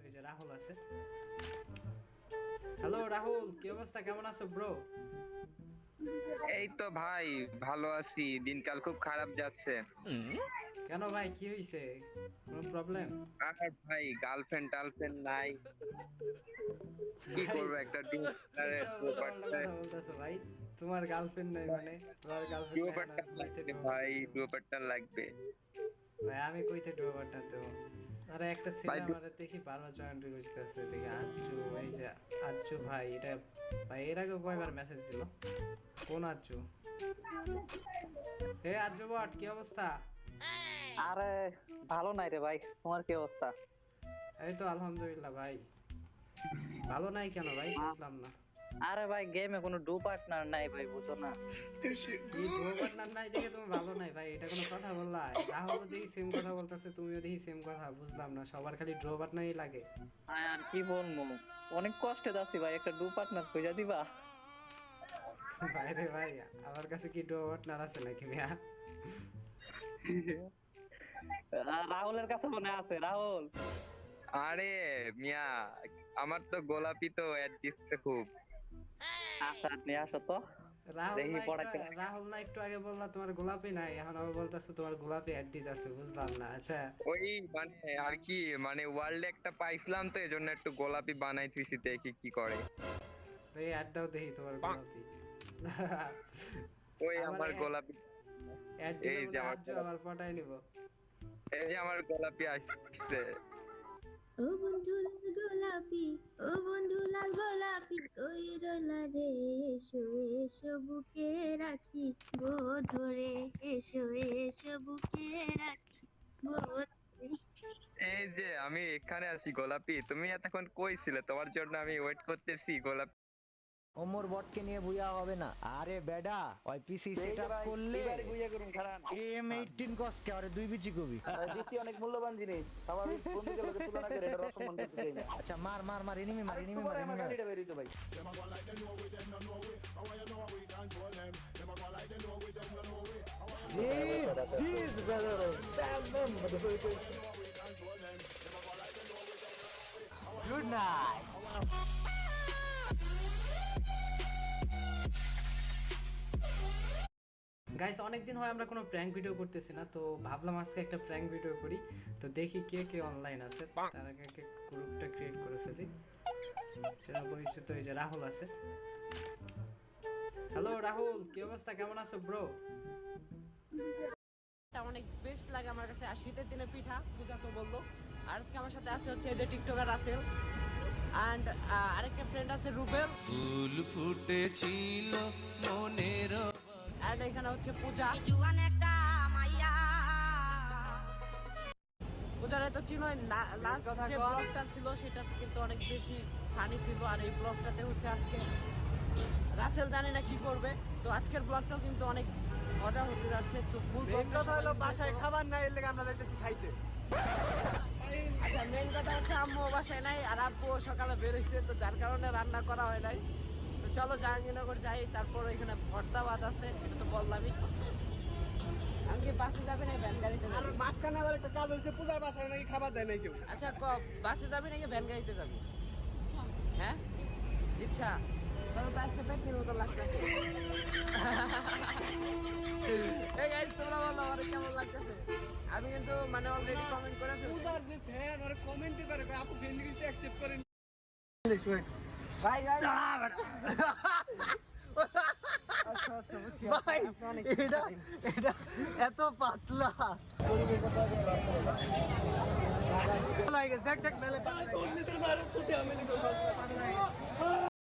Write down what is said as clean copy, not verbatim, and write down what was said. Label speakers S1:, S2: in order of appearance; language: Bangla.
S1: তো এই যে রাহুল আছে। হ্যালো রাহুল, কি অবস্থা, কেমন আছো ব্রো?
S2: এই তো ভাই, ভালো আছি। দিনকাল খুব খারাপ যাচ্ছে।
S1: কেন ভাই, কি হয়েছে? কোনো প্রবলেম?
S2: আর ভাই, গার্লফ্রেন্ড টার্লফ্রেন্ড নাই। কি
S1: ভাই
S2: করবো, একটা
S1: কিসব উল্টাপাল্টা কথা বলতেছো ভাই? তোমার গার্লফ্রেন্ড নাই মানে? তোমার গার্লফ্রেন্ড নাই এখন কইতে ডুয়ো
S2: ভাই,
S1: পার্টনার দেবো?
S2: ডুও পার্টনার লাগবে।
S1: ভাই আমি কইতে ডুয়ো পার্টনার দেবো? আরে একটা ছেলে
S2: ভাই
S1: আমার দেখি বারবার জয়েন্ট করতেছে, দেখি আচ্ছু, এই যে আচ্ছু ভাই, এটা ভাই এর আগে কয়বার মেসেজ দিল? কোন আচ্ছু? হে আচ্ছু বট, কি অবস্থা?
S3: আরে ভালো নাই রে ভাই, তোমার কি অবস্থা?
S1: এই তো আলহামদুলিল্লাহ ভাই। ভালো নাই কেন ভাই, বুঝলাম না।
S3: আরে ভাই, গেমে কোনো ডু পার্টনার নাই ভাই, বুঝো না?
S1: কি ডুয়ো পার্টনার নাই দেখে তুমি ভালো নাই ভাই, এটা কোনো কথা বললা? রাহুলও দেখি সেম কথা বলতেছে, তুমিও দেখি সেম কথা, বুঝলাম না, সবার খালি ড্রো পার্টনারই লাগে।
S3: আর কি বলবো, অনেক কষ্টে যাচ্ছি ভাই, একটা ডু পার্টনার খুঁজে দিবা?
S1: বাইরে ভাই, আমার কাছে কি ড্রো পার্টনার আছে নাকি মিয়া?
S3: রাহুলের কাছে মনে আছে, রাহুল।
S2: আরে মিয়া, আমার তো গোলাপি তো অ্যাড দিচ্ছে খুব।
S3: আচ্ছা নিয়ে আসো তো, দেখি পড়াতে।
S1: রাহুল না একটু আগে বললা তোমার গোলাপি নাই, এখন আবার বলতেছো তোমার গোলাপি অ্যাড দিতেছে, বুঝলাম না। আচ্ছা
S2: ওই মানে আর কি, মানে ওয়ার্ল্ডে একটা পাইছিলাম তো, এই জন্য একটু গোলাপি বানাইতেছি, দেখি কি করে।
S1: তো এই অ্যাড দাও দেখি তোমার গোলাপি।
S2: ওই আমার গোলাপি।
S1: অ্যাড দিলে
S2: এই যে
S1: মনে
S2: আমার
S1: আজ আবার পটাই নিব।
S2: এই যে আমার গোলাপি আসছে।
S4: ও বন্ধু লাল গোলাপি, ও বন্ধু লাল গোলাপি, কই রইলা রে? এসো এসো বুকে রাখি গো ধরে, এসো এসো বুকে রাখি গো ধরে।
S2: এই যে আমি এখানে আছি গোলাপি, তুমি এতক্ষণ কই ছিলে? তোমার জন্য আমি ওয়েট করতেছি গোলাপি।
S5: ওমর বটকে নিয়ে বুয়া হবে না। আরে বেডা, ওই পিসি সেটআপ করলে
S6: এবারে গুইয়া করুন খারান
S5: M18 কসকে আরে দুই বিচি কবি।
S6: বৃত্তি অনেক মূল্যবান জিনিস, স্বাভাবিক বন্ধুকে লোকে তুলনা করে এটা অসম্মান করতে চাই না।
S5: আচ্ছা মার মার মার এনিমি মার এনিমি মার
S6: আমার
S5: enemy মার।
S6: গালিটা বের হইতো ভাই।
S5: Jeez brother, bam bam. Good night.
S1: Guys অনেকদিন হয় আমরা কোনো প্র্যাঙ্ক ভিডিও করতেছি না, তো ভাবলাম আজকে একটা প্র্যাঙ্ক ভিডিও করি। তো দেখি কে কে অনলাইন আছে, তার আগে গ্রুপটা ক্রিয়েট করে ফেলি। সেটা পরিচিত, এই যে রাহুল আছে। হ্যালো রাহুল, কি অবস্থা, কেমন আছো ব্রো? অনেক বেস্ট লাগে আমার কাছে, আর শীতের দিনে পিঠা পূজা তো বললো। আর আজকে আমার সাথে আছে হচ্ছে এদের টিকটকার রাসেল, অ্যান্ড আরেকটা ফ্রেন্ড আছে রুবেল,
S7: ফুল ফুটেছিল মনের।
S1: অ্যান্ড এখানে হচ্ছে পূজা। পূজার তো চিনোই, লাস্ট যে ব্লগটা ছিল সেটা কিন্তু অনেক বেশি ফানি ছিল, আর এই ব্লগটাতে হচ্ছে আজকে রাসেল জানে না কি করবে। তো আজকের ব্লগটাও কিন্তু অনেক মজা হতে যাচ্ছে। তো ফুল কথা হলো বাসায় খাবার নাই, এর লেগে আমরা যাইতেছি খাইতে। আচ্ছা মেন কথা হচ্ছে আম্মু বাসায় নাই, আর আব্বু সকালে বেরোইছে, তো যার কারণে রান্না করা হয় নাই। তো চলো জাহাঙ্গীরনগর যাই, তারপর এখানে ভর্তা ভাত আছে, এটা তো বললামই। আমি বাসে যাবে না ভ্যান গাড়িতে যাবে? আর মাঝখানে আবার একটা কাজ হচ্ছে, পূজার বাসায় নাকি খাবার দেয় নাই কেউ। আচ্ছা বাসে যাবি নাকি ভ্যান গাড়িতে যাবি? হ্যাঁ ইচ্ছা, তবে আজকে প্যাকের মতো লাগতেছে। এই গাইস তোমরা বলো আমার কেমন লাগতেছে? আমি কিন্তু মানে অলরেডি কমেন্ট করে ফেলছি। পূজার যে ফ্যান আর কমেন্ট করে আপু ফ্রেন্ড রিকোয়েস্ট অ্যাকসেপ্ট করেন। ভাই ভাই আচ্ছা আচ্ছা বুঝছি ভাই,
S5: এটা এত পাতলা
S1: দেখ দেখ মেলে